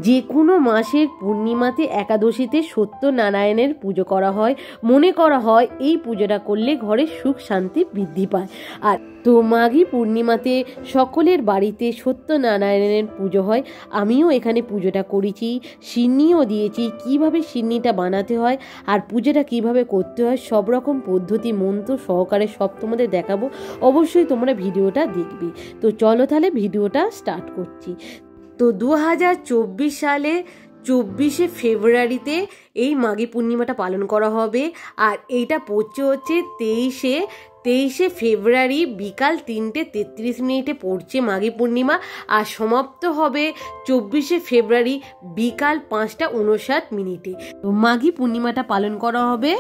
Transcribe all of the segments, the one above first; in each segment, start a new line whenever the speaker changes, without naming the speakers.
যে কোনো মাসের পূর্ণিমাতে একাদশীতে সত্যনারায়ণের পুজো করা হয়। মনে করা হয় এই পুজোটা করলে ঘরে সুখ শান্তি বৃদ্ধি পায়। আর তো মাঘী পূর্ণিমাতে সকলের বাড়িতে সত্যনারায়ণের পুজো হয়। আমিও এখানে পুজোটা করেছি, সিন্নিও দিয়েছি। কিভাবে সিন্নিটা বানাতে হয় আর পুজোটা কিভাবে করতে হয় সব রকম পদ্ধতি মন্ত্র সহকারে সব তোমাদের দেখাবো। অবশ্যই তোমরা ভিডিওটা দেখবে। তো চলো তাহলে ভিডিওটা স্টার্ট করছি। তো 2024 সালে 24শে ফেব্রুয়ারিতে এই মাঘী পূর্ণিমাটা পালন করা হবে। আর এইটা পড়ছে হচ্ছে 23শে ফেব্রুয়ারি বিকাল 3:33 পড়ছে মাঘী পূর্ণিমা। আর সমাপ্ত হবে 24শে ফেব্রুয়ারি বিকাল 5:59। তো মাঘী পূর্ণিমাটা পালন করা হবে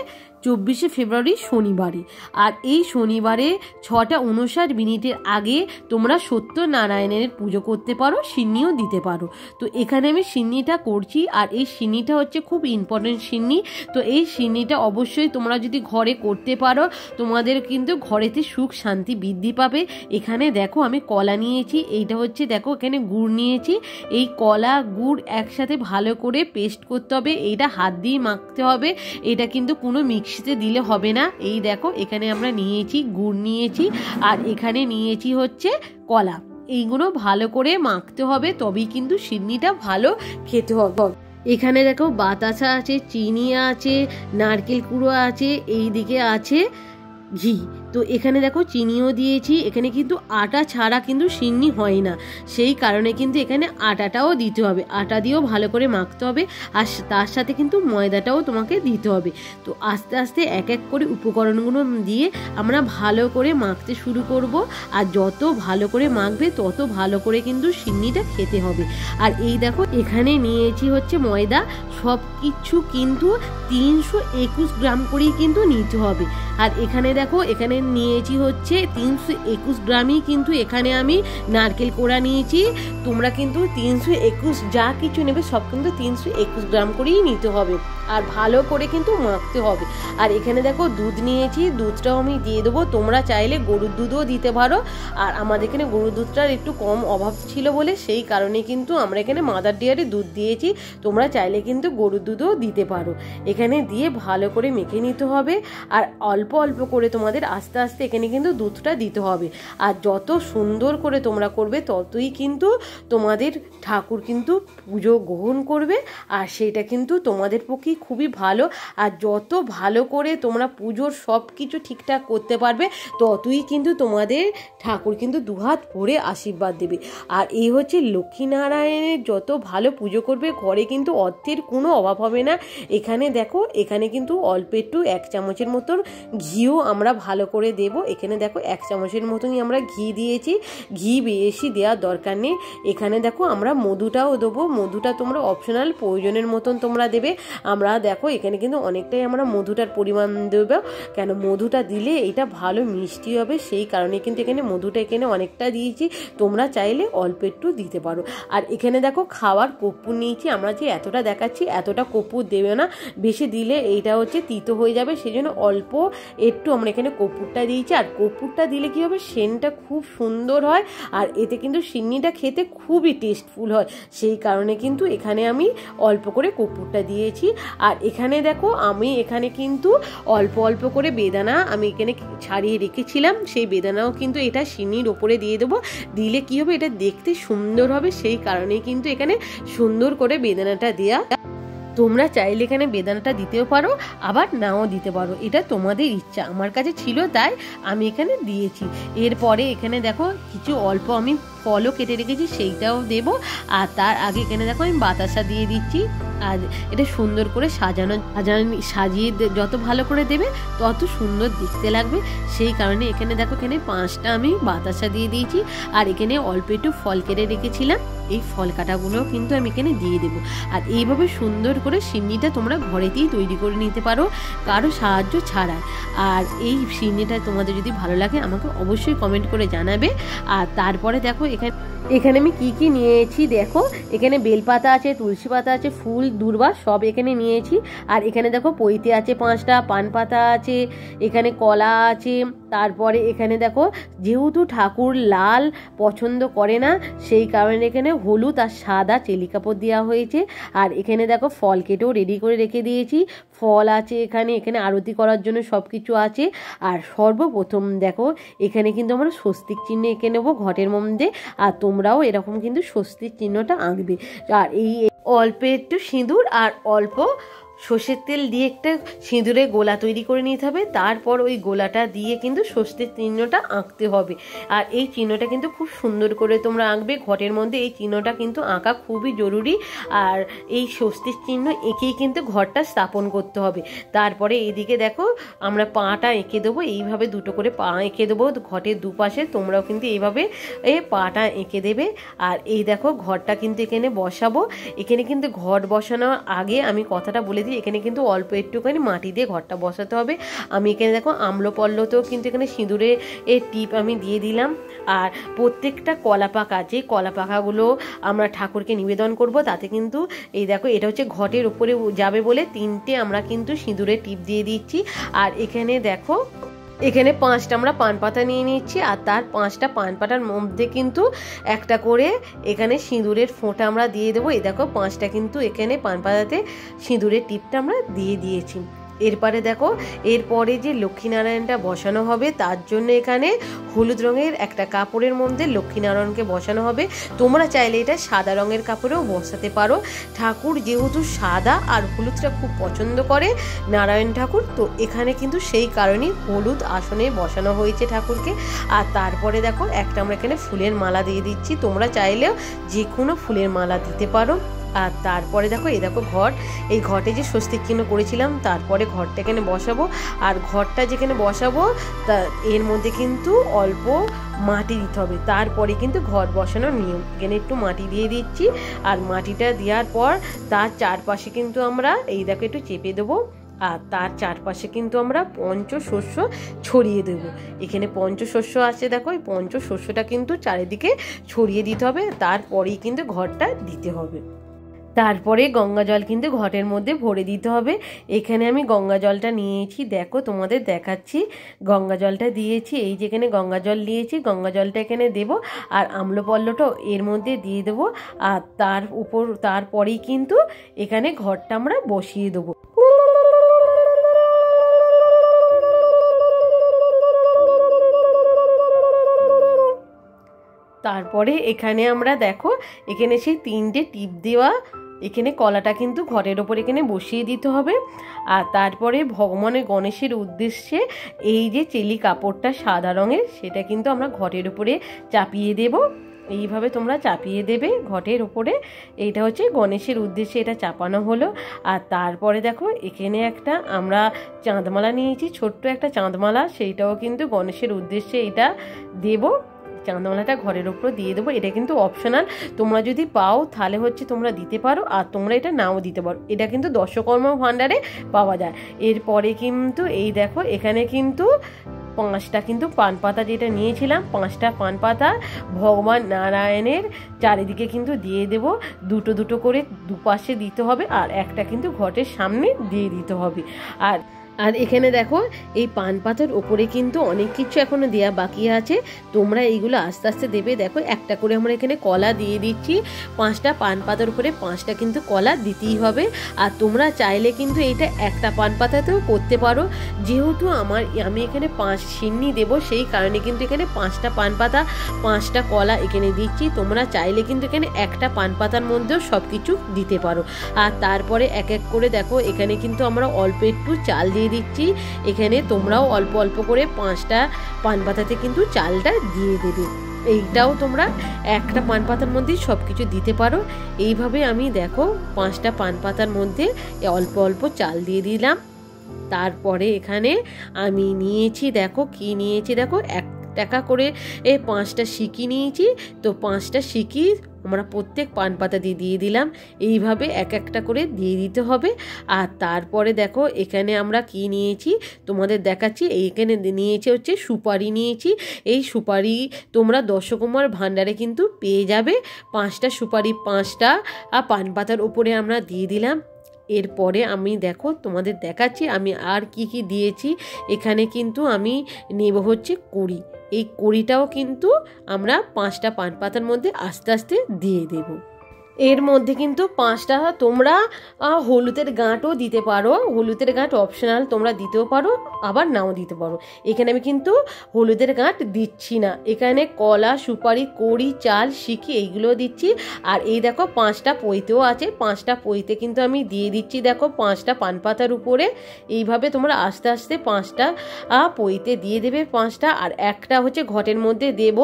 24শে ফেব্রুয়ারি শনিবারে। আর এই শনিবারে 6:59 আগে তোমরা সত্যনারায়ণের পুজো করতে পারো, সিন্নিও দিতে পারো। তো এখানে আমি সিন্নিটা করছি। আর এই সিন্নিটা হচ্ছে খুব ইম্পর্টেন্ট সিন্নি। তো এই সিন্নিটা অবশ্যই তোমরা যদি ঘরে করতে পারো তোমাদের কিন্তু ঘরেতে সুখ শান্তি বৃদ্ধি পাবে। এখানে দেখো আমি কলা নিয়েছি, এইটা হচ্ছে দেখো এখানে গুড় নিয়েছি। এই কলা গুড় একসাথে ভালো করে পেস্ট করতে হবে। এইটা হাত দিয়ে মাখতে হবে, এটা কিন্তু কোনো মিক্সিতে দিলে হবে না। এই দেখো এখানে আমরা নিয়েছি গুড় নিয়েছি আর এখানে নিয়েছি হচ্ছে কলা। এইগুলো ভালো করে মাখতে হবে, তবেই কিন্তু সিন্নিটা ভালো খেতে হবে। এখানে দেখো বাতাসা আছে, চিনি আছে, নারকেল কুড়ো আছে, এই দিকে আছে ঘি। তো এখানে দেখো চিনিও দিয়েছি। এখানে কিন্তু আটা ছাড়া কিন্তু সিন্নি হয় না, সেই কারণে কিন্তু এখানে আটাটাও দিতে হবে। আটা দিয়েও ভালো করে মাখতে হবে আর তার সাথে কিন্তু ময়দাটাও তোমাকে দিতে হবে। তো আস্তে আস্তে এক এক করে উপকরণগুলো দিয়ে আমরা ভালো করে মাখতে শুরু করব। আর যত ভালো করে মাখবে তত ভালো করে কিন্তু সিন্নিটা খেতে হবে। আর এই দেখো এখানে নিয়েছি হচ্ছে ময়দা। সব কিছু কিন্তু 321 গ্রাম করেই কিন্তু নিতে হবে। আর এখানে দেখো এখানে নিয়েছি হচ্ছে 321 গ্রামই কিন্তু এখানে আমি নারকেল কোড়া নিয়েছি। তোমরা কিন্তু 321 যা কিছু নেবে সব কিন্তু 321 গ্রাম করেই নিতে হবে। আর ভালো করে কিন্তু মাখতে হবে। আর এখানে দেখো দুধ নিয়েছি, দুধটাও আমি দিয়ে দেবো। তোমরা চাইলে গরুর দুধও দিতে পারো। আর আমাদের এখানে গরুর দুধটার একটু কম অভাব ছিল বলে সেই কারণে কিন্তু আমরা এখানে মাদার ডেয়ারি দুধ দিয়েছি। তোমরা চাইলে কিন্তু গরুর দুধও দিতে পারো। এখানে দিয়ে ভালো করে মেখে নিতে হবে। আর অল্প অল্প করে তোমাদের আস্তে আস্তে এখানে কিন্তু দুধটা দিতে হবে। আর যত সুন্দর করে তোমরা করবে ততই কিন্তু তোমাদের ঠাকুর কিন্তু পুজো গ্রহণ করবে। আর সেটা কিন্তু তোমাদের পক্ষে খুবই ভালো। আর যত ভালো করে তোমরা পুজোর সব কিছু ঠিকঠাক করতে পারবে ততই কিন্তু তোমাদের ঠাকুর কিন্তু দুহাত ভরে আশীর্বাদ দেবে। আর এই হচ্ছে লক্ষ্মীনারায়ণের যত ভালো পুজো করবে ঘরে কিন্তু অর্থের কোনো অভাব হবে না। এখানে দেখো এখানে কিন্তু অল্প একটু 1 চামচের মতন ঘিও আমরা ভালো করে দেব। এখানে দেখো 1 চামচের মতনই আমরা ঘি দিয়েছি, ঘি বেশি দেওয়ার দরকার নেই। এখানে দেখো আমরা মধুটাও দেবো। মধুটা তোমরা অপশনাল, প্রয়োজনের মতন তোমরা দেবে। আমরা দেখো এখানে কিন্তু অনেকটাই আমরা মধুটার পরিমাণ দেবো, কেন মধুটা দিলে এটা ভালো মিষ্টি হবে, সেই কারণে কিন্তু এখানে মধুটা এখানে অনেকটা দিয়েছি। তোমরা চাইলে অল্প একটু দিতে পারো। আর এখানে দেখো খাওয়ার কর্পূর নিয়েছি। আমরা যে এতটা দেখাচ্ছি এতটা কর্পূর দেবে না, বেশি দিলে এইটা হচ্ছে তিতো হয়ে যাবে, সেই জন্য অল্প একটু আমরা এখানে কর্পূরটা দিয়েছি। আর কর্পূরটা দিলে কি হবে, সেন্টটা খুব সুন্দর হয় আর এতে কিন্তু সিন্নিটা খেতে খুবই টেস্টফুল হয়, সেই কারণে কিন্তু এখানে আমি অল্প করে কর্পূরটা দিয়েছি। আর এখানে দেখো আমি এখানে কিন্তু অল্প অল্প করে বেদানা আমি এখানে ছাড়িয়ে রেখেছিলাম, সেই বেদানাও কিন্তু এটা সিন্নির ওপরে দিয়ে দেবো। দিলে কি হবে, এটা দেখতে সুন্দর হবে, সেই কারণেই কিন্তু এখানে সুন্দর করে বেদানাটা দেয়া। তোমরা চাইলে এখানে বেদানাটা দিতেও পারো আবার নাও দিতে পারো, এটা তোমাদের ইচ্ছা। আমার কাছে ছিল তাই আমি এখানে দিয়েছি। এরপরে এখানে দেখো কিছু অল্প আমি ফলও কেটে রেখেছি, সেইটাও দেব। আর তার আগে এখানে দেখো আমি বাতাসা দিয়ে দিচ্ছি। আর এটা সুন্দর করে সাজিয়ে যত ভালো করে দেবে তত সুন্দর দেখতে লাগবে, সেই কারণে এখানে দেখো এখানে 5টা আমি বাতাসা দিয়ে দিয়েছি। আর এখানে অল্প একটু ফল কেটে রেখেছিলাম, এই ফল কাটাগুলো কিন্তু আমি এখানে দিয়ে দেবো। আর এইভাবে সুন্দর করে সিন্নিটা তোমরা ঘরেতেই তৈরি করে নিতে পারো কারো সাহায্য ছাড়া। আর এই সিন্নিটা তোমাদের যদি ভালো লাগে আমাকে অবশ্যই কমেন্ট করে জানাবে। আর তারপরে দেখো এখানে আমি কি কি নিয়েছি দেখো, এখানে বেলপাতা আছে, তুলসী পাতা আছে, ফুল দূর্বা সব এখানে নিয়েছি। আর এখানে দেখো পৈতে আছে 5টা, পান পাতা আছে, এখানে কলা আছে, তারপরে এখানে দেখো যেহেতু ঠাকুর লাল পছন্দ করে না, সেই কারণে এখানে হলুদ আর সাদা চেলি কাপড় দেওয়া হয়েছে। আর এখানে দেখো ফল কেটেও রেডি করে রেখে দিয়েছি, ফল আছে এখানে আরতি করার জন্য সব কিছু আছে। আর সর্বপ্রথম দেখো এখানে কিন্তু আমরা স্বস্তিক চিহ্ন এঁকে নেবো ঘটের মধ্যে, আর তোমরাও এরকম কিন্তু স্বস্তিক চিহ্নটা আঁকবে। আর এই অল্প একটু সিঁদুর আর অল্প সর্ষের তেল দিয়ে একটা সিঁদুরে গোলা তৈরি করে নিতে হবে। তারপর ওই গোলাটা দিয়ে কিন্তু স্বস্তির চিহ্নটা আঁকতে হবে। আর এই চিহ্নটা কিন্তু খুব সুন্দর করে তোমরা আঁকবে ঘটের মধ্যে, এই চিহ্নটা কিন্তু আঁকা খুবই জরুরি। আর এই স্বস্তির চিহ্ন এঁকেই কিন্তু ঘরটা স্থাপন করতে হবে। তারপরে এইদিকে দেখো আমরা পাটা এঁকে দেবো, এইভাবে দুটো করে পা এঁকে দেবো ঘটের দুপাশে, তোমরাও কিন্তু এইভাবে পাটা এঁকে দেবে। আর এই দেখো ঘরটা কিন্তু এখানে বসাবো। এখানে কিন্তু ঘট বসানোর আগে আমি কথাটা বলে দিই, এখানে কিন্তু অল্প একটুখানি মাটি দিয়ে ঘরটা বসাতে হবে। আমি এখানে দেখো আম্লপল্লতেও কিন্তু এখানে সিঁদুরে টিপ আমি দিয়ে দিলাম। আর প্রত্যেকটা কলা পাকা, যে কলা পাকাগুলো আমরা ঠাকুরকে নিবেদন করব, তাতে কিন্তু এই দেখো এটা হচ্ছে ঘটের উপরে যাবে বলে 3টে আমরা কিন্তু সিঁদুরে টিপ দিয়ে দিচ্ছি। আর এখানে দেখো এখানে 5টা আমরা পান পাতা নিয়ে নিচ্ছি, আর তার 5টা পান পাতার মধ্যে কিন্তু একটা করে এখানে সিঁদুরের ফোঁটা আমরা দিয়ে দেবো। এই দেখো 5টা কিন্তু এখানে পান পাতাতে সিঁদুরের টিপটা আমরা দিয়ে দিয়েছি। এরপরে দেখো এরপরে যে লক্ষ্মীনারায়ণটা বসানো হবে, তার জন্য এখানে হলুদ রঙের একটা কাপড়ের মধ্যে লক্ষ্মীনারায়ণকে বসানো হবে। তোমরা চাইলে এটা সাদা রঙের কাপড়েও বসাতে পারো। ঠাকুর যেহেতু সাদা আর হলুদটা খুব পছন্দ করে নারায়ণ ঠাকুর, তো এখানে কিন্তু সেই কারণেই হলুদ আসনে বসানো হয়েছে ঠাকুরকে। আর তারপরে দেখো একটা আমরা এখানে ফুলের মালা দিয়ে দিচ্ছি, তোমরা চাইলেও যে কোনো ফুলের মালা দিতে পারো। আর তারপরে দেখো এই দেখো ঘট, এই ঘটে যে স্বস্তিক চিহ্ন করেছিলাম, তারপরে ঘরটা এখানে বসাবো। আর ঘরটা যেখানে বসাবো তা এর মধ্যে কিন্তু অল্প মাটি দিতে হবে, তারপরে কিন্তু ঘট বসানোর নিয়ম। এখানে একটু মাটি দিয়ে দিচ্ছি, আর মাটিটা দেওয়ার পর তার চারপাশে কিন্তু আমরা এই দেখো একটু চেপে দেবো। আর তার চারপাশে কিন্তু আমরা পঞ্চশস্য ছড়িয়ে দেবো। এখানে পঞ্চশস্য আছে দেখো, এই পঞ্চশস্যটা কিন্তু চারিদিকে ছড়িয়ে দিতে হবে, তারপরেই কিন্তু ঘরটা দিতে হবে। তারপরে গঙ্গা জল কিন্তু ঘটের মধ্যে ভরে দিতে হবে। এখানে আমি গঙ্গা জলটা নিয়েছি, দেখো তোমাদের দেখাচ্ছি। গঙ্গা জলটা দিয়েছি, এই যেখানে গঙ্গা জল নিয়েছি, গঙ্গা জলটা এখানে দেব। আর আম্লপল্লটা এর মধ্যে দিয়ে দেবো। আর তারপরেই কিন্তু এখানে ঘরটা আমরা বসিয়ে দেবো। তারপরে এখানে আমরা দেখো এখানে সেই 3টে টিপ দেওয়া এখানে কলাটা কিন্তু ঘরের ওপর এখানে বসিয়ে দিতে হবে। আর তারপরে ভগবানের গণেশের উদ্দেশ্যে এই যে চেলি কাপড়টা সাদা রঙের, সেটা কিন্তু আমরা ঘরের উপরে চাপিয়ে দেব। এইভাবে তোমরা চাপিয়ে দেবে ঘটের ওপরে। এইটা হচ্ছে গণেশের উদ্দেশ্যে এটা চাপানো হলো। আর তারপরে দেখো এখানে একটা আমরা চাঁদমালা নিয়েছি, ছোট্ট একটা চাঁদমালা, সেইটাও কিন্তু গণেশের উদ্দেশ্যে এটা দেব। চাঁদমালাটা ঘরের ওপর দিয়ে দেবো। এটা কিন্তু অপশনাল, তোমরা যদি পাও তাহলে হচ্ছে তোমরা দিতে পারো, আর তোমরা এটা নাও দিতে পারো। এটা কিন্তু দশকর্মা ভাণ্ডারে পাওয়া যায়। এরপরে কিন্তু এই দেখো এখানে কিন্তু 5টা কিন্তু পান পাতা যেটা নিয়েছিলাম, 5টা পান পাতা ভগবান নারায়ণের চারিদিকে কিন্তু দিয়ে দেব। দুটো দুটো করে দুপাশে দিতে হবে, আর একটা কিন্তু ঘটের সামনে দিয়ে দিতে হবে। আর এখানে দেখো এই পান পাতার ওপরে কিন্তু অনেক কিছু এখনো দেওয়া বাকি আছে, তোমরা এইগুলো আস্তে আস্তে দেবে। দেখো একটা করে আমরা এখানে কলা দিয়ে দিচ্ছি, 5টা পান পাতার উপরে 5টা কিন্তু কলা দিতেই হবে। আর তোমরা চাইলে কিন্তু এইটা একটা পান পাতাতেও করতে পারো। যেহেতু আমি এখানে 5 সিন্নি দেবো, সেই কারণে কিন্তু এখানে 5টা পান পাতা 5টা কলা এখানে দিচ্ছি। তোমরা চাইলে কিন্তু এখানে একটা পান পাতার মধ্যেও সব কিছু দিতে পারো। আর তারপরে এক এক করে দেখো এখানে কিন্তু আমরা অল্প একটু চাল দিয়ে দিচ্ছি। এখানে তোমরাও অল্প অল্প করে 5টা পান পাতাতে কিন্তু চালটা দিয়ে দেবে। এইটাও তোমরা একটা পান পাতার মধ্যেই সব কিছু দিতে পারো। এইভাবে আমি দেখো 5টা পান পাতার মধ্যে অল্প অল্প চাল দিয়ে দিলাম। তারপরে এখানে আমি নিয়েছি দেখো কি নিয়েছি, দেখো 1 টাকা করে 5টা সিকি নিয়েছি। তো 5টা সিকি আমরা প্রত্যেক পান পাতা দিয়ে দিলাম। এইভাবে এক একটা করে দিয়ে দিতে হবে। আর তারপরে দেখো এখানে আমরা কি নিয়েছি তোমাদের দেখাচ্ছি। এইখানে নিয়েছি হচ্ছে সুপারি নিয়েছি। এই সুপারি তোমরা দশকর্মার ভাণ্ডারে কিন্তু পেয়ে যাবে। 5টা সুপারি 5টা পান পাতার উপরে আমরা দিয়ে দিলাম। এরপরে আমি দেখো তোমাদের দেখাচ্ছি আমি আর কি কি দিয়েছি। এখানে কিন্তু আমি নেব হচ্ছে কড়ি। এই কড়িটাও কিন্তু আমরা 5টা পান পাতার মধ্যে আস্তে আস্তে দিয়ে দেবো। এর মধ্যে কিন্তু 5টা তোমরা হলুদের গাঁটও দিতে পারো। হলুদের গাঁট অপশনাল, তোমরা দিতেও পারো আবার নাও দিতে পারো। এখানে আমি কিন্তু হলুদের গাঁট দিচ্ছি না। এখানে কলা, সুপারি, কড়ি, চাল, শিখি এইগুলো দিচ্ছি। আর এই দেখো 5টা পৈতেও আছে। 5টা পৈতে কিন্তু আমি দিয়ে দিচ্ছি দেখো 5টা পান পাতার উপরে। এইভাবে তোমরা আস্তে আস্তে 5টা পৈতে দিয়ে দেবে 5টা। আর একটা হচ্ছে ঘটের মধ্যে দেব।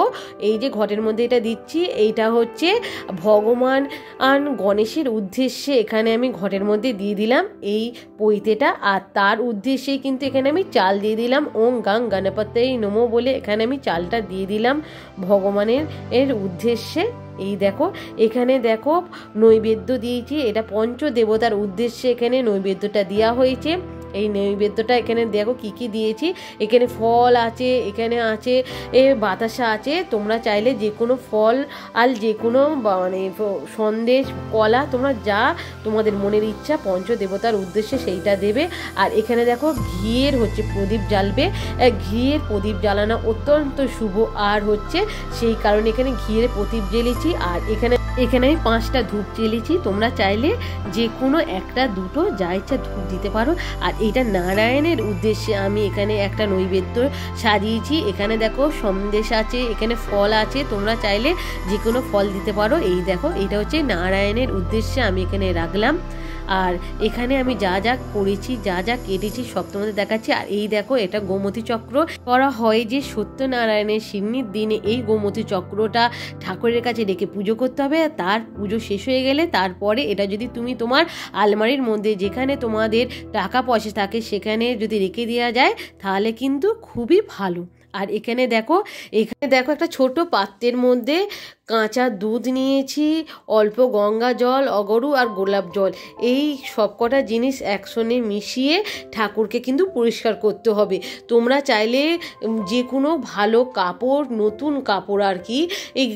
এই যে ঘটের মধ্যে এটা দিচ্ছি, এইটা হচ্ছে ভগবান গণেশের উদ্দেশ্যে এখানে আমি ঘটের মধ্যে দিয়ে দিলাম এই পৈতেটা। আর তার উদ্দেশ্যে কিন্তু এখানে আমি চাল দিয়ে দিলাম ওং গাং গণপতয়ে নমো বলে এখানে আমি চালটা দিয়ে দিলাম ভগবানের উদ্দেশ্যে। এই দেখো এখানে দেখো নৈবেদ্য দিয়েছি, এটা পঞ্চ দেবতার উদ্দেশ্যে এখানে নৈবেদ্যটা দেওয়া হয়েছে। এই নৈবেদ্যটা এখানে দেখো কি কি দিয়েছি। এখানে ফল আছে, এখানে আছে বাতাসা আছে। তোমরা চাইলে যে কোনো ফল আর যে কোনো মানে সন্দেশ, কলা, তোমরা যা তোমাদের মনের ইচ্ছা পঞ্চদেবতার উদ্দেশ্যে সেইটা দেবে। আর এখানে দেখো ঘিয়ের হচ্ছে প্রদীপ জ্বালবে। ঘিয়ের প্রদীপ জ্বালানো অত্যন্ত শুভ আর হচ্ছে সেই কারণে এখানে ঘিয়ের প্রদীপ জ্বেলেছি। আর এখানে আমি 5টা ধূপ জ্বেলেছি। তোমরা চাইলে যে কোনো একটা দুটো যা ইচ্ছা ধূপ দিতে পারো। আর এটা নারায়ণের উদ্দেশ্যে আমি এখানে একটা নৈবেদ্য সাজিয়েছি। এখানে দেখো সন্দেশ আছে, এখানে ফল আছে, তোমরা চাইলে যে কোনো ফল দিতে পারো। এই দেখো এটা হচ্ছে নারায়ণের উদ্দেশ্যে আমি এখানে রাখলাম। আর এখানে আমি যা যা করেছি, যা যা কেটেছি সব তোমাদের দেখাচ্ছি। আর এই দেখো এটা গোমতী চক্র করা হয় যে সত্যনারায়ণের সিন্নির দিনে এই গোমতী চক্রটা ঠাকুরের কাছে রেখে পুজো করতে হবে। তার পুজো শেষ হয়ে গেলে তারপরে এটা যদি তুমি তোমার আলমারির মধ্যে যেখানে তোমাদের টাকা পয়সা থাকে সেখানে যদি রেখে দেওয়া যায় তাহলে কিন্তু খুবই ভালো। আর এখানে দেখো একটা ছোট পাত্রের মধ্যে কাঁচা দুধ নিয়েছি, অল্প গঙ্গা জল, অগরু আর গোলাপ জল, এই সবকটা জিনিস একসঙ্গে মিশিয়ে ঠাকুরকে কিন্তু পরিষ্কার করতে হবে। তোমরা চাইলে যে কোনো ভালো কাপড়, নতুন কাপড় আর কি, এই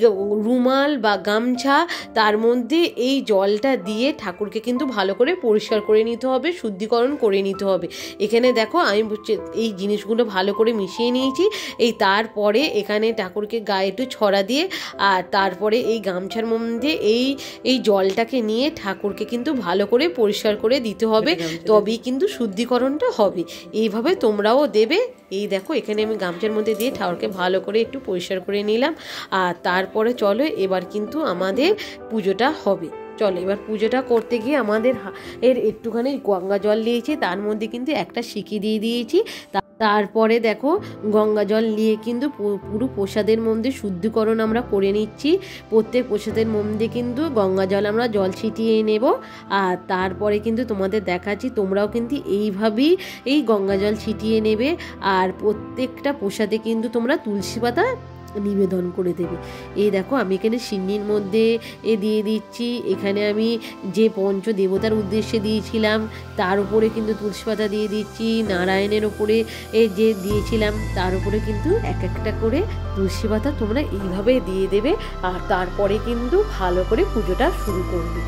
রুমাল বা গামছা, তার মধ্যে এই জলটা দিয়ে ঠাকুরকে কিন্তু ভালো করে পরিষ্কার করে নিতে হবে, শুদ্ধিকরণ করে নিতে হবে। এখানে দেখো আমি এই জিনিসগুলো ভালো করে মিশিয়ে নিয়েছি। এই তারপরে এখানে ঠাকুরকে গায়ে একটু ছড়া দিয়ে আর তারপরে এই গামছার মধ্যে এই জলটাকে নিয়ে ঠাকুরকে কিন্তু ভালো করে পরিষ্কার করে দিতে হবে, তবেই কিন্তু শুদ্ধিকরণটা হবে। এইভাবে তোমরাও দেবে। এই দেখো এখানে আমি গামছার মধ্যে দিয়ে ঠাকুরকে ভালো করে একটু পরিষ্কার করে নিলাম। আর তারপরে চলো এবার কিন্তু আমাদের পুজোটা হবে। চলো এবার পুজোটা করতে গিয়ে আমাদের একটুখানি গঙ্গা জল নিয়েছি, তার মধ্যে কিন্তু একটা সিকি দিয়ে দিয়েছি। তারপরে দেখো গঙ্গা জল নিয়ে কিন্তু পুরো প্রসাদের মধ্যে শুদ্ধিকরণ আমরা করে নিচ্ছি। প্রত্যেক প্রসাদের মধ্যে কিন্তু গঙ্গা জল আমরা জল ছিটিয়ে নেব। আর তারপরে কিন্তু তোমাদের দেখাচ্ছি তোমরাও কিন্তু এইভাবেই এই গঙ্গা জল ছিটিয়ে নেবে। আর প্রত্যেকটা প্রসাদে কিন্তু তোমরা তুলসী পাতা নিবেদন করে দেবে। এই দেখো আমি এখানে সিন্নির মধ্যে দিয়ে দিচ্ছি। এখানে আমি যে পঞ্চ দেবতার উদ্দেশ্যে দিয়েছিলাম তার উপরে কিন্তু তুলসী পাতা দিয়ে দিচ্ছি। নারায়ণের ওপরে যে দিয়েছিলাম তার উপরে কিন্তু এক একটা করে তুলসী পাতা তোমরা এইভাবে দিয়ে দেবে। আর তারপরে কিন্তু ভালো করে পুজোটা শুরু করবে।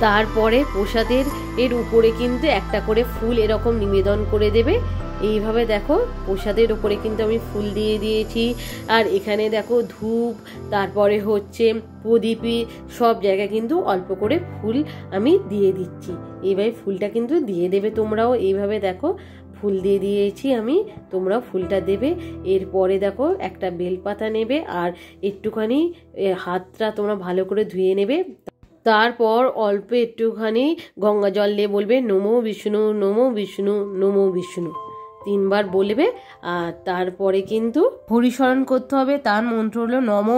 তারপরে প্রসাদের উপরে কিন্তু একটা করে ফুল এরকম নিবেদন করে দেবে। এইভাবে দেখো প্রসাদের উপরে কিন্তু আমি ফুল দিয়ে দিয়েছি। আর এখানে দেখো ধূপ, তারপরে হচ্ছে প্রদীপে সব জায়গায় কিন্তু অল্প করে ফুল আমি দিয়ে দিচ্ছি। এইভাবে ফুলটা কিন্তু দিয়ে দেবে তোমরাও। এইভাবে দেখো ফুল দিয়ে দিয়েছি আমি, তোমরাও ফুলটা দেবে। এরপরে দেখো একটা বেলপাতা নেবে আর একটুখানি হাতটা তোমরা ভালো করে ধুয়ে নেবে। তারপর অল্প একটুখানি গঙ্গা জল দিয়ে বলবে নমো বিষ্ণু, নমো বিষ্ণু, নমো বিষ্ণু। 3বার বলবে। আর তারপরে কিন্তু হরিস্মরণ করতে হবে। তার মন্ত্র হলো নম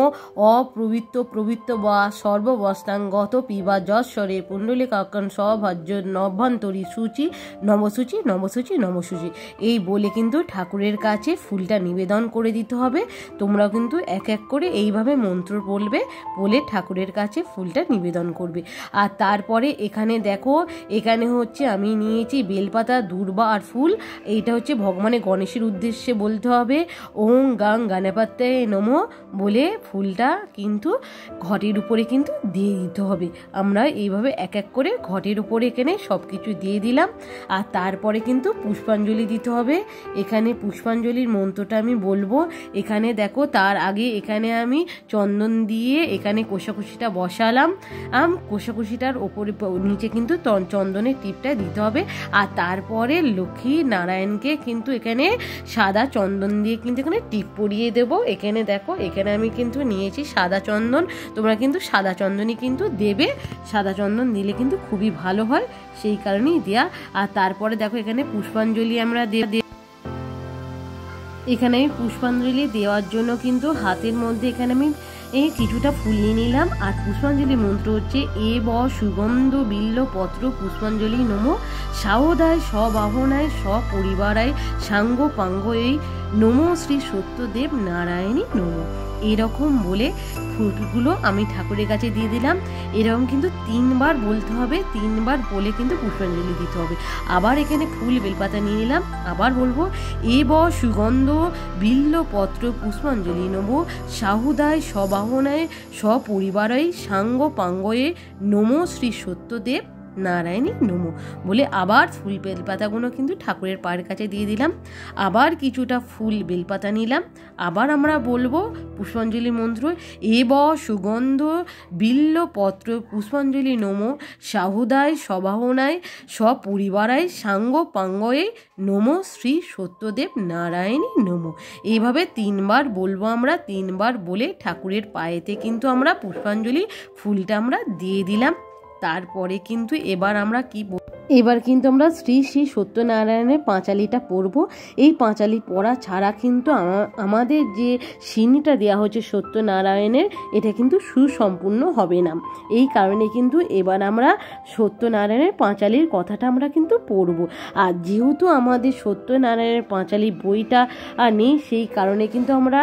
অপ্রবৃত্ত প্রবৃত্ত বা সর্ববস্তাঙ্গত পিবা যশ্বরে পুণ্ডলিকাক্ষণ সভাজ্য নভ্যন্তরী সূচি নমসূচি নমসূচি নমসূচি, এই বলে কিন্তু ঠাকুরের কাছে ফুলটা নিবেদন করে দিতে হবে। তোমরাও কিন্তু এক এক করে এইভাবে মন্ত্র বলবে, বলে ঠাকুরের কাছে ফুলটা নিবেদন করবে। আর তারপরে এখানে দেখো, এখানে হচ্ছে আমি নিয়েছি বেলপাতা, দূর্বা আর ফুল। এইটা হচ্ছে ভগবানের গণেশের উদ্দেশ্যে বলতে হবে ওং গাং গণপতয়ে নমো বলে ফুলটা কিন্তু ঘটের উপরে কিন্তু দিয়ে দিতে হবে। আমরা এইভাবে এক এক করে ঘটের উপরে এখানে সব কিছু দিয়ে দিলাম। আর তারপরে কিন্তু পুষ্পাঞ্জলি দিতে হবে। এখানে পুষ্পাঞ্জলির মন্ত্রটা আমি বলবো। এখানে দেখো, তার আগে এখানে আমি চন্দন দিয়ে এখানে কোষাকুষিটা বসালাম। কোষাকুষিটার ওপরে নিচে কিন্তু চন্দনের টিপটা দিতে হবে। আর তারপরে লক্ষ্মী নারায়ণকে কিন্তু এখানে সাদা চন্দন দিয়ে কিন্তু এখানে টিপ পরিয়ে দেবো। এখানে দেখো, এখানে আমি কিন্তু নিয়েছি সাদা চন্দন। তোমরা কিন্তু সাদা চন্দনই কিন্তু দেবে, সাদা চন্দন দিলে কিন্তু খুবই ভালো হয়, সেই কারণেই দেয়া। আর তারপরে দেখো, এখানে পুষ্পাঞ্জলি আমরা এখানে আমি পুষ্পাঞ্জলি দেওয়ার জন্য কিন্তু হাতের মধ্যে এখানে আমি কিছুটা ফুল নিয়ে নিলাম। আর পুষ্পাঞ্জলি মন্ত্র হচ্ছে এ ব সুগন্ধ বিল্ল পত্র পুষ্পাঞ্জলি নমো সাহদায় সবাহনায় সপরিবারায় সাঙ্গ পাঙ্গয় নমো শ্রী সত্যদেব নারায়ণী নমো। এরকম বলে ফুলগুলো আমি ঠাকুরের কাছে দিয়ে দিলাম। এরকম কিন্তু 3বার বলতে হবে, 3বার বলে কিন্তু পুষ্পাঞ্জলি দিতে হবে। আবার এখানে ফুল বেলপাতা নিয়ে নিলাম, আবার বলবো এ ব সুগন্ধ বিল্ল পত্র পুষ্পাঞ্জলি নমো সাহুদায় সবাহনায় সপরিবারায় সাঙ্গ পাঙ্গয়ে নমো শ্রী সত্যদেব নারায়ণী নমো বলে আবার ফুল বেলপাতাগুলো কিন্তু ঠাকুরের পায়ের কাছে দিয়ে দিলাম। আবার কিছুটা ফুল বেলপাতা নিলাম, আবার আমরা বলবো পুষ্পাঞ্জলি মন্ত্র এ ব সুগন্ধ বিল্ল পত্র পুষ্পাঞ্জলি নমো সাহুদায় সবাহনায় সপরিবারায় সাঙ্গ পাঙ্গয়ে নমো শ্রী সত্যদেব নারায়ণী নমো। এইভাবে 3বার বলবো আমরা। 3বার বলে ঠাকুরের পায়েতে কিন্তু আমরা পুষ্পাঞ্জলি ফুলটা আমরা দিয়ে দিলাম। তারপরে কিন্তু এবার আমরা এবার কিন্তু আমরা শ্রী শ্রী সত্যনারায়ণের পাঁচালিটা পড়ব। এই পাঁচালি পড়া ছাড়া কিন্তু আমাদের যে সিনিটা দেওয়া হচ্ছে সত্যনারায়ণের, এটা কিন্তু সুসম্পূর্ণ হবে না। এই কারণে কিন্তু এবার আমরা সত্যনারায়ণের পাঁচালির কথাটা আমরা কিন্তু পড়ব। আর যেহেতু আমাদের সত্যনারায়ণের পাঁচালি বইটা নেই, সেই কারণে কিন্তু আমরা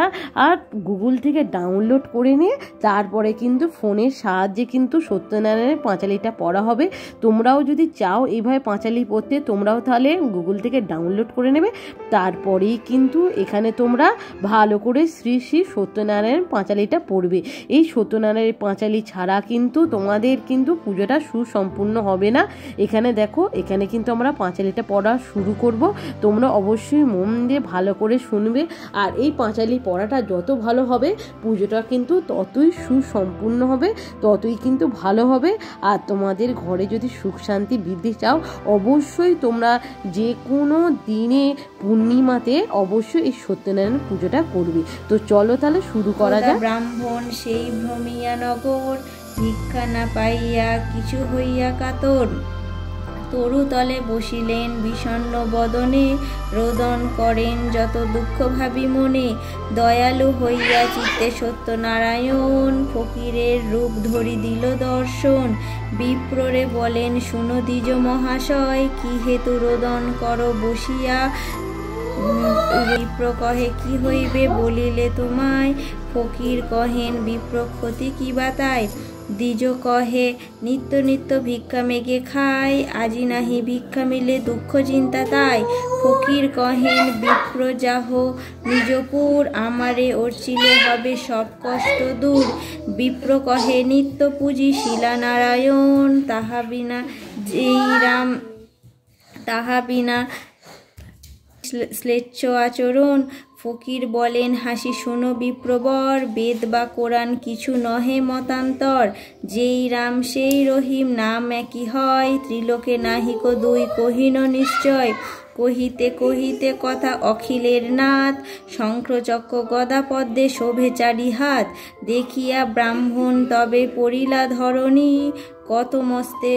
গুগল থেকে ডাউনলোড করে নিয়ে তারপরে কিন্তু ফোনের সাহায্যে কিন্তু সত্যনারায়ণের পাঁচালিটা পড়া হবে। তোমরাও যদি চাও এইভাবে পাঁচালি পড়তে, তোমরাও তাহলে গুগল থেকে ডাউনলোড করে নেবে। তারপরেই কিন্তু এখানে তোমরা ভালো করে শ্রী শ্রী সত্যনারায়ণ পাঁচালিটা পড়বে। এই সত্যনারায়ণের পাঁচালি ছাড়া কিন্তু তোমাদের কিন্তু পুজোটা সুসম্পূর্ণ হবে না। এখানে দেখো, এখানে কিন্তু আমরা পাঁচালিটা পড়া শুরু করব। তোমরা অবশ্যই মন দিয়ে ভালো করে শুনবে। আর এই পাঁচালি পড়াটা যত ভালো হবে, পুজোটা কিন্তু ততই সুসম্পূর্ণ হবে, ততই কিন্তু ভালো হবে। আর তোমাদের ঘরে যদি সুখ শান্তি বৃদ্ধি চাও, অবশ্যই তোমরা যে কোনো দিনে পূর্ণিমাতে অবশ্যই এই সত্যনারায়ণ পুজোটা করবে। তো চলো তাহলে শুরু করা যাক।
ব্রাহ্মণ সেই ভ্রমিয়া নগর, ভিক্ষা না পাইয়া কিছু হইয়া কাতর, তরুতলে বসিলেন বিষণ্ণ বদনে, রোদন করেন যত দুঃখ ভাবি মনে। দয়ালু হইয়া চিত্তে সত্যনারায়ণ, ফকিরের রূপ ধরি দিল দর্শন। বিপ্ররে বলেন শুনো দ্বিজ মহাশয়, কি হেতু রোদন কর বসিয়া। বিপ্র কহে কি হইবে বলিলে তোমায়, ফকির কহেন বিপ্র ক্ষতি কি বা তাই। দ্বিজ কহে নিত্য নিত্য ভিক্ষা মেগে খায়, আজি নাহি ভিক্ষা মিলে দুঃখ চিন্তা তাই। ফকির কহেন বিপ্র যাহ নিজপুর, আমারে অর্চিলে হবে সব কষ্ট দূর। বিপ্র কহে নিত্য পুজি শিলা নারায়ণ, তাহা বিনা যেই রাম তাহা বিনা শ্লেচ্ছ আচরণ। ফকির বলেন হাসি শোনো বিপ্রবর, বেদ বা কোরআন কিছু নহে মতান্তর। যেই রাম সেই রহিম নাম একই হয়, ত্রিলোকে নাহিক দুই কহিন নিশ্চয়। কহিতে কহিতে কথা অখিলের নাথ, শঙ্খচক্র গদা পদ্মে শোভে চারি হাত। দেখিয়া ব্রাহ্মণ তবে পড়িলা ধরণী, কত মস্তে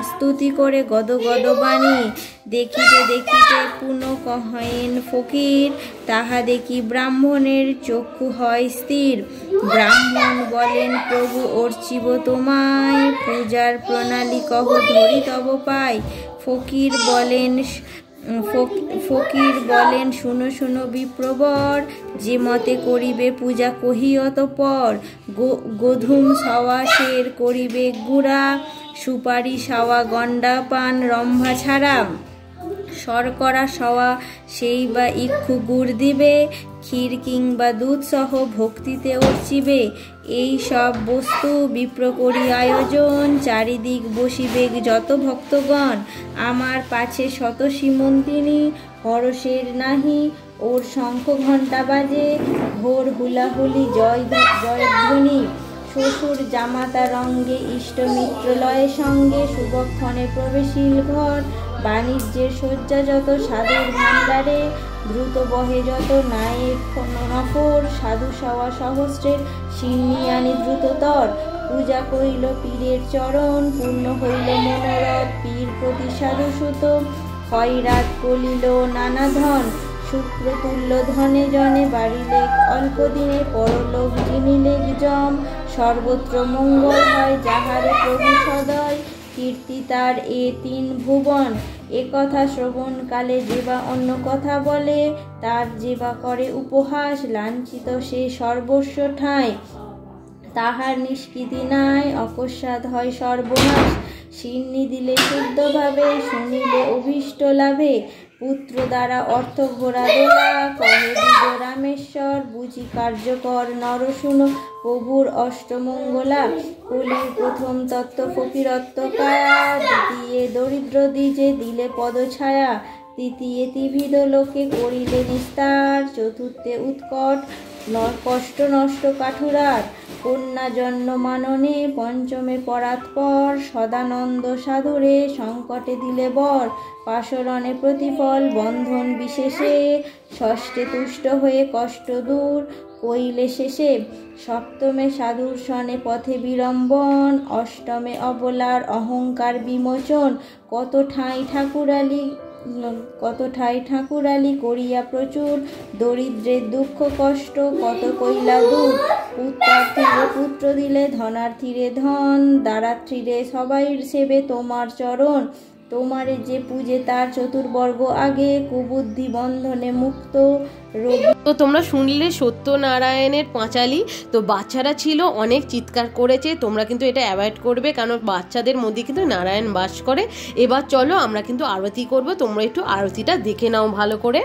স্তুতি করে গদ গদ বাণী। দেখিতে দেখিতে পুনঃ কহেন ফকির, তাহা দেখি ব্রাহ্মণের চক্ষু হয় স্থির। ব্রাহ্মণ বলেন প্রভু অর্চিব তোমায়, পূজার প্রণালী কহ ধরি তব পাই। ফকির বলেন শুনো শুনো বিপ্রবর, যে মতে করিবে পূজা কহি অতঃপর। গোধূম সওয়া শের করিবে গুড়া, সুপারি সওয়া গন্ডা পান রম্ভা ছাড়া। শর্করা সওয়া সেই বা ইক্ষু গুড় দিবে, ক্ষীর কিংবা দুধ সহ ভক্তিতে অর্চিবে। এই সব বস্তু বিপ্র করি আয়োজন, চারিদিক বসিবে যত ভক্তগণ। আমার পাছে শত সীমন্তিনী, হরষের নাহি ওর শঙ্খ ঘণ্টা বাজে। ঘোর হুলাহুলি জয়ধ্বনি, শ্বশুর জামাতা রঙ্গে ইষ্ট মিত্র লয়ে সঙ্গে। শুভক্ষণে প্রবেশিল ঘর, বাণিজ্যের শয্যা যত সাধুর ভাণ্ডারে। দ্রুত বহে যত নায়েক নফর, সাধু সওয়া সহস্রের সিন্নি আনি দ্রুততর। পূজা করিল পীরের চরণ, পূর্ণ হইল মনোরথ। পীর প্রতি সাধু সুত খয়রাত করিল নানা ধন। শুক্রতুল্য ধনে জনে বাড়িলে অল্প দিনে, পরলোক জিনিলে জম। সর্বত্র মঙ্গল হয় যাহারে প্রভু সদয়, কীর্তি তার এ তিন ভুবন। এ কথা শ্রবণ কালে যেবা অন্য কথা বলে, তার যেবা করে উপহাস। লাঞ্ছিত সে সর্বস্ব ঠাঁই, তাহার নিষ্কৃতি নাই। অকস্মাৎ হয় সর্বনাশ, সিন্নি দিলে শুদ্ধভাবে, শুনিলে অভীষ্ট লাভে। পুত্র দ্বারা অর্থ ঘোরা দোলা, কহে দিগ রামেশ্বর। বুঝি কার্যকর নর শুনো প্রভুর অষ্টমঙ্গলা। কলির প্রথম তত্ত্ব ফকিরত্ব কায়া, দ্বিতীয় দরিদ্র দ্বিজে দিলে পদছায়া। তৃতীয় ত্রিবিধ লোকে করিলে নিস্তার, চতুর্থে উৎকট কষ্ট নষ্ট কাঠুরার। কন্যা জন্ম মাননে, পঞ্চমে পরাৎপর। সদানন্দ সাধুরে সংকটে দিলে বর, পাশরণে প্রতিফল বন্ধন বিশেষে। ষষ্ঠে তুষ্ট হয়ে কষ্ট দূর কইলে শেষে। সপ্তমে সাধুর সনে পথে বিড়ম্বন, অষ্টমে অবলার অহংকার বিমোচন। কত ঠাই ঠাকুরালি করিয়া প্রচুর, দরিদ্রের দুঃখ কষ্ট কত কইলা দূর। পুত্রার্থীরে পুত্র দিলে, ধনার্থীরে ধন, দারার্থীরে সবাই সেবে তোমার চরণ। তোমারে যে পূজে তার চতুর্বর্গ আগে, কুবুদ্ধি বন্ধনে মুক্ত।
তো তোমরা শুনলে সত্যনারায়ণের পাঁচালী। তো বাচ্চারা ছিল, অনেক চিৎকার করেছে। তোমরা কিন্তু এটা অ্যাভয়েড করবে, কারণ বাচ্চাদের মধ্যে কিন্তু নারায়ণ বাস করে। এবার চলো আমরা কিন্তু আরতি করব, তোমরা একটু আরতিটা দেখে নাও ভালো করে।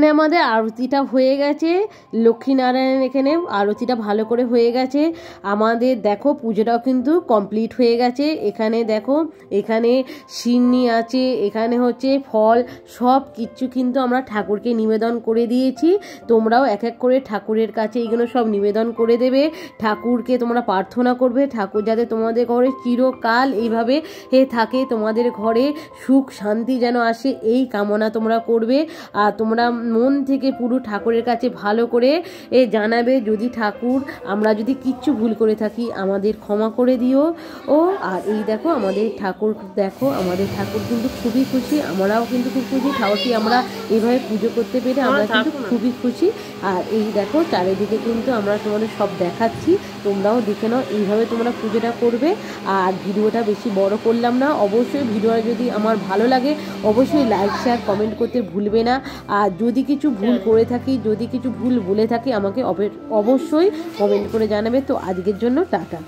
এখানে আমাদের আরতিটা হয়ে গেছে, লক্ষ্মীনারায়ণ এখানে আরতিটা ভালো করে হয়ে গেছে। আমাদের দেখো পুজোটাও কিন্তু কমপ্লিট হয়ে গেছে। এখানে দেখো এখানে সিন্নি আছে, এখানে হচ্ছে ফল, সব কিছু কিন্তু আমরা ঠাকুরকে নিবেদন করে দিয়েছি। তোমরাও এক এক করে ঠাকুরের কাছে এইগুলো সব নিবেদন করে দেবে। ঠাকুরকে তোমরা প্রার্থনা করবে ঠাকুর যাতে তোমাদের ঘরে চিরকাল এইভাবে থাকে, তোমাদের ঘরে সুখ শান্তি যেন আসে এই কামনা তোমরা করবে। আর তোমরা মন থেকে পুরো ঠাকুরের কাছে ভালো করে জানাবে যদি ঠাকুর আমরা যদি কিচ্ছু ভুল করে থাকি আমাদের ক্ষমা করে দিও। আর এই দেখো আমাদের ঠাকুর, দেখো আমাদের ঠাকুর কিন্তু খুবই খুশি, আমরাও কিন্তু খুব খুশি ঠাকুরকে আমরা এইভাবে পুজো করতে পেরে আমরা কিন্তু খুবই খুশি। আর এই দেখো চারিদিকে কিন্তু আমরা তোমাদের সব দেখাচ্ছি, তোমরাও দেখে নাও এইভাবে তোমরা পুজোটা করবে। আর ভিডিওটা বেশি বড় করলাম না, অবশ্যই ভিডিওটা যদি আমার ভালো লাগে অবশ্যই লাইক শেয়ার কমেন্ট করতে ভুলবে না। আর যদি কিছু ভুল করে থাকি, যদি কিছু ভুল বলে থাকি আমাকে অবশ্যই কমেন্ট করে জানাবে। তো আজকের জন্য টাটা।